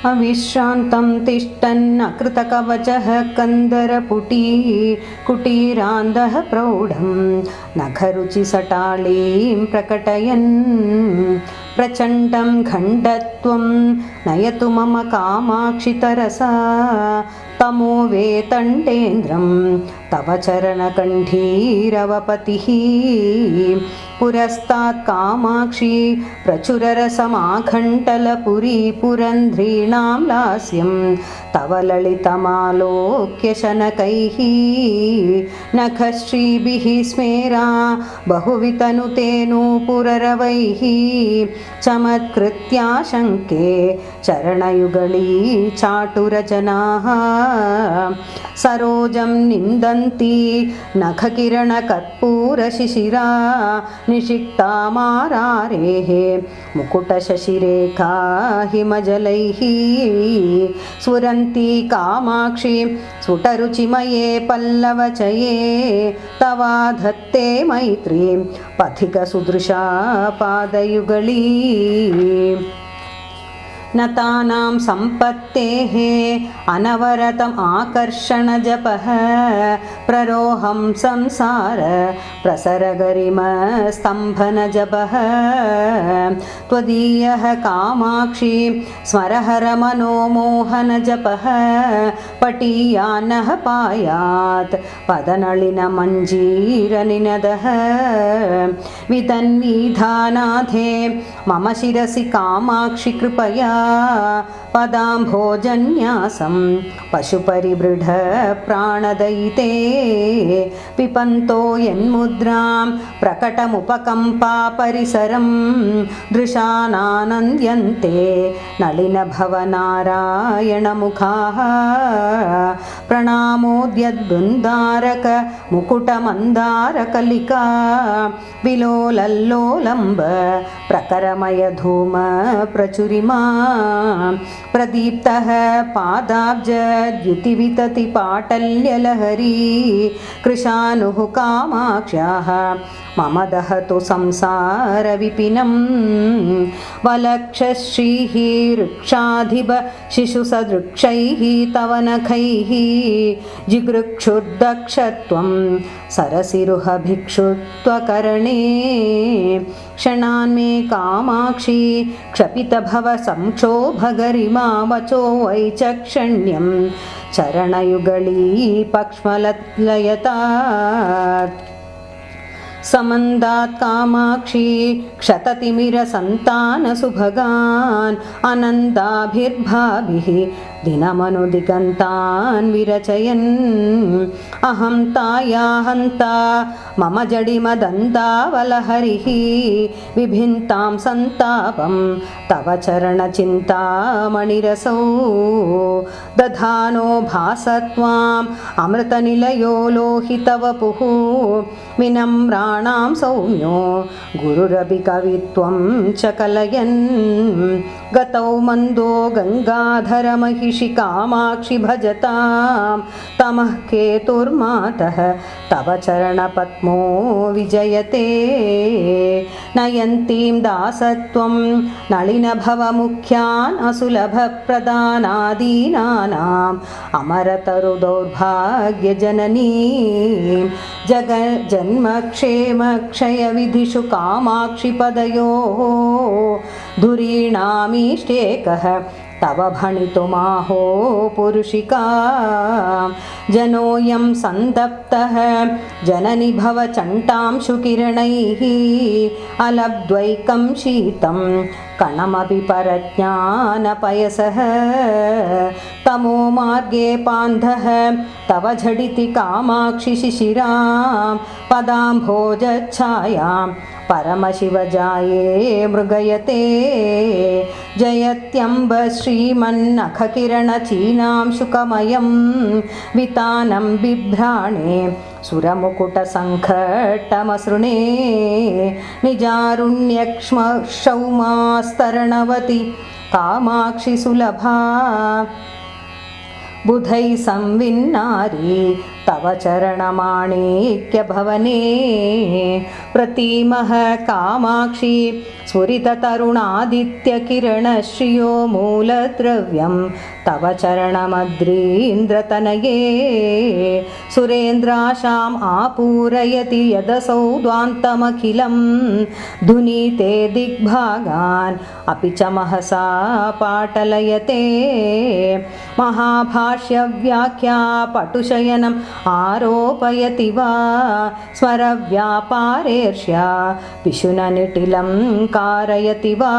अविश्रान्तं तिष्ठन्नकृतकवचः कन्दरपुटी कुटीरान्धः प्रौढं नखरुचिसटालीं प्रकटयन् प्रचण्डं खण्डत्वं नयतु मम कामाक्षि तरसा तमो वेतण्डेन्द्रं तव चरणकण्ठीरवपतिः पुरस्तात् कामाक्षी प्रचुररसमाघण्टलपुरी पुरन्ध्रीणां लास्यं तव ललितमालोक्य शनकैः नखश्रीभिः स्मेरा बहुवितनुतेनूपुररवैः चमत्कृत्याशङ्के चरणयुगली चाटुरजनाः सरोजं निन्दन्ति नखकिरणकर्पूरशिशिरा निषिक्तामारारेः मुकुटशशिरेखा हिमजलैः स्फुरन्ती कामाक्षी स्फुटरुचिमये पल्लवचये तवा धत्ते मैत्रीं पथिकसुदृशा पादयुगली नतानां सम्पत्तेः अनवरतम् आकर्षणजपः प्ररोहं संसार प्रसरगरिमस्तम्भनजपः त्वदीयः कामाक्षी स्मरहरमनोमोहनजपः पटीयान्नः पायात् पदनलिनमञ्जीरनिनदः वितन्विधानाथे मम शिरसि कामाक्षि कृपया पदाम्भोजन्यासं पशुपरिबृढ प्राणदयिते पिपन्तो यन्मुद्रां प्रकटमुपकम्पा परिसरं दृशानानन्द्यन्ते नलिनभवनारायणमुखाः प्रणामोद्यद्बृन्दारक मुकुटमन्दारकलिका विलोलल्लोलम्ब प्रकरमयधूम प्रचुरिमा प्रदीप्तः पादाब्जद्युतिवितति पाटल्यलहरी कृशानुः कामाक्ष्याः मम दहतु संसारविपिनं वलक्षश्रीः वृक्षाधिप शिशुसदृक्षैः तव नखैः जिगृक्षुर्दक्षत्वं सरसिरुहभिक्षुत्वकरणे क्षणान्मे कामाक्षी क्षपितभव संक्षोभगरिमा वचो वैचक्षण्यं चरणयुगली पक्ष्मलयतात् समन्दात् कामाक्षी क्षततिमिरसन्तानसुभगान् आनन्दाभिर्भाभिः दिनमनुदिगन्तान् विरचयन् अहं तायाहन्ता मम जडिमदन्तावलहरिः विभिन्तां सन्तापं तव चरणचिन्तामणिरसौ दधानो भासत्वाम् अमृतनिलयो लोहितवपुः विनम्राणां सौम्यो गुरुरपि कवित्वं च कलयन् गतौ मन्दो गङ्गाधरमहिषि कामाक्षि भजतां तमः केतुर्मातः तव चरणपद्मो विजयते नयन्तीं दासत्वं नलिनभवमुख्यान् असुलभप्रदानादीनानाम् अमरतरुदौर्भाग्यजननीं जन्मक्षेमक्षयविधिषु कामाक्षिपदयोः धुरीणामीष्टेकः तव भणितुमाहो पुरुषिका जनोऽयं सन्दप्तः जननि भव चण्टांशुकिरणैः अलब्ध्वैकं शीतं कणमपि परज्ञानपयसः तमो मार्गे पान्धः तव झटिति कामाक्षि शिशिरां पदाम्भोजच्छायां परमशिवजाये मृगयते जयत्यम्ब श्रीमन्नखकिरणचीनां शुकमयं वितानं बिभ्राणे सुरमुकुटसङ्कटमसृणे निजारुण्यक्ष्मक्षौमास्तरणवति कामाक्षि सुलभा बुधै संविन्नारी तव चरणमाणिक्यभवने प्रतीमः कामाक्षि स्फुरिततरुणादित्यकिरणश्रियो मूलद्रव्यं तव चरणमद्रीन्द्रतनये सुरेन्द्राशाम् आपूरयति यदसौ द्वान्तमखिलं धुनीते दिग्भागान् अपि च महसा पाटलयते महाभाष्यव्याख्या पटुशयनम् आरोपयति वा स्मरव्यापारेर्ष्या पिशुननिटिलं कारयति वा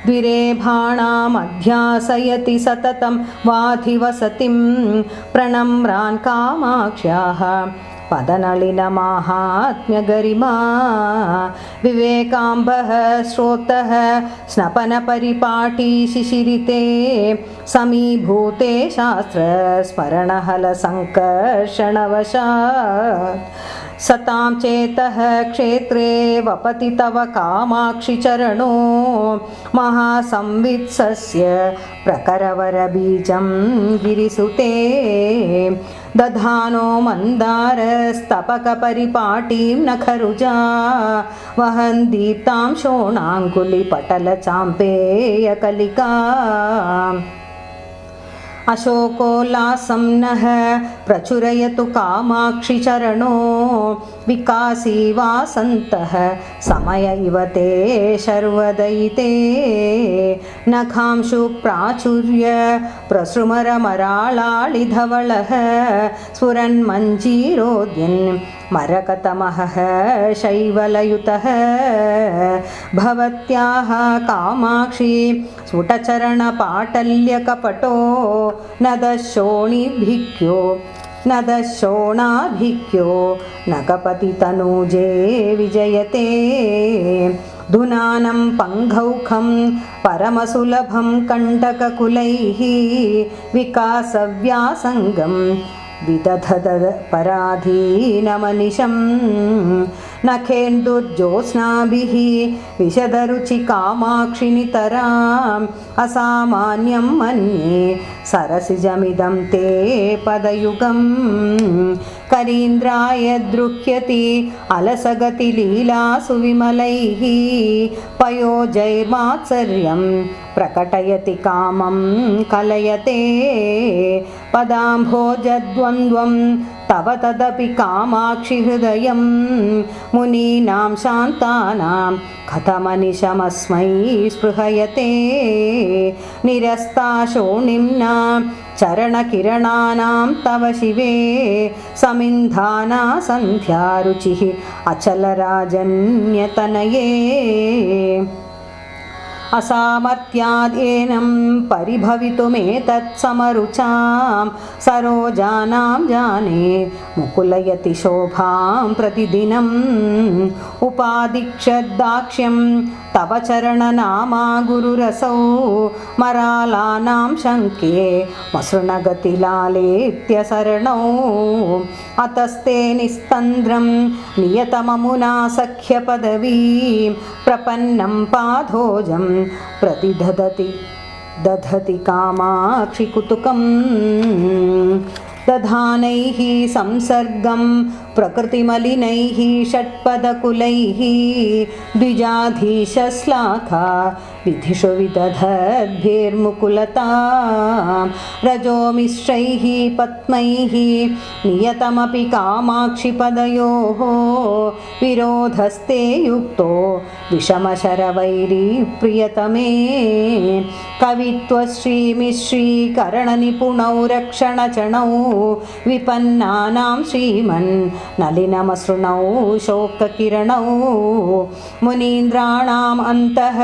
द्विरेभाणामध्यासयति सततं वाधिवसतिं प्रणम्रान् कामाक्ष्याः पदनलिनमाहात्म्यगरिमा विवेकाम्बः श्रोतः स्नपनपरिपाटी शिशिरिते समीभूते शास्त्रस्मरणहलसङ्कर्षणवशात् सतां चेतः क्षेत्रे वपति तव कामाक्षि चरणो महासंवित्सस्य प्रकरवरबीजं गिरिसुते दधानो मन्दारस्तपकपरिपाटीं नखरुजा वहन् दीप्तां शोणाङ्कुलिपटलचाम्पेयकलिका अशोकोल्लासं नः प्रचुरयतु कामाक्षि चरणो विकासी वासन्तः समय इव ते शर्वदयिते नखांशु प्राचुर्य प्रसृमरमराळाळिधवलः स्फुरन्मञ्जीरोद्यन् मरकतमहः शैवलयुतः भवत्याः कामाक्षि स्फुटचरणपाटल्यकपटो न दशोणाभिक्यो नकपतितनूजे विजयते धुनानं पङ्घौखं परमसुलभं कण्टककुलैः विकासव्यासङ्गं विदधद पराधीनमनिशं नखेन्दुर्ज्योत्स्नाभिः विशदरुचिकामाक्षि नितराम् असामान्यं मन्ये सरसिजमिदं ते पदयुगं करीन्द्राय द्रुह्यति अलसगतिलीलासु विमलैः पयोजैर्मात्सर्यं प्रकटयति कामं कलयते पदाम्भोजद्वन्द्वं तव तदपि कामाक्षि हृदयं मुनीनां शान्तानां कथमनिशमस्मै स्पृहयते निरस्ता शोणिम्ना चरणकिरणानां तव शिवे समिन्धाना सन्ध्यारुचिः अचलराजन्यतनये असामर्थ्यादेनं परिभवितुमेतत्समरुचां सरोजानां जाने मुकुलयति शोभां प्रतिदिनम् उपादिक्षद्दाक्ष्यं तव चरणनामा गुरुरसौ मरालानां शङ्के मसृणगतिलालेत्य सरणौ अतस्ते निस्तन्द्रं नियतममुना सख्यपदवीं प्रपन्नं पादोजं दधति कामाक्षि कुतुकम् दधानैः संसर्गं प्रकृतिमलिनैः षट्पदकुलैः द्विजाधीशश्लाघा विधिषु विदधद्भिर्मुकुलता रजोमिश्रैः पद्मैः नियतमपि कामाक्षिपदयोः विरोधस्ते युक्तो विषमशरवैरी प्रियतमे कवित्वश्रीमिश्रीकरणनिपुणौ रक्षणचणौ विपन्नानां श्रीमन् नलिनमसृणौ शोककिरणौ मुनीन्द्राणाम् अन्तः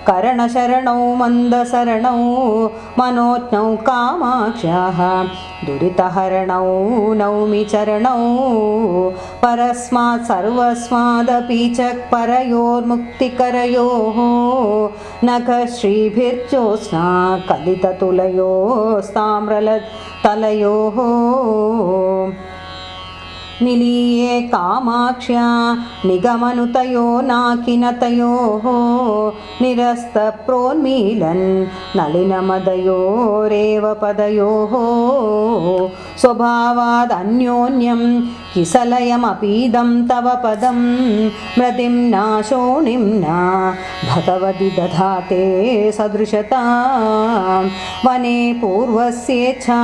करणशरणौ मन्दसरणौ मनोज्ञौ कामाक्ष्याः दुरितहरणौ नौमि चरणौ परस्मात् सर्वस्मादपि च परयोर्मुक्तिकरयोः नखश्रीभिर्ज्योत्स्ना कलिततुलयोस्ताम्रलतलयोः निलीये कामाक्ष्या निगमनुतयो नाकिनतयोः निरस्तप्रोन्मीलन् नलिनमदयोरेव पदयोः स्वभावादन्योन्यं किसलयमपीदं तव पदं मृतिं नाशोणिं न भगवति दधाते सदृशतां वने पूर्वस्येच्छा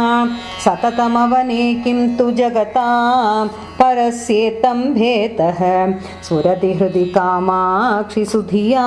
सततमवने किं तु जगतां परस्येत्तं भेतः स्फुरति हृदि कामाक्षि सुधियाम्।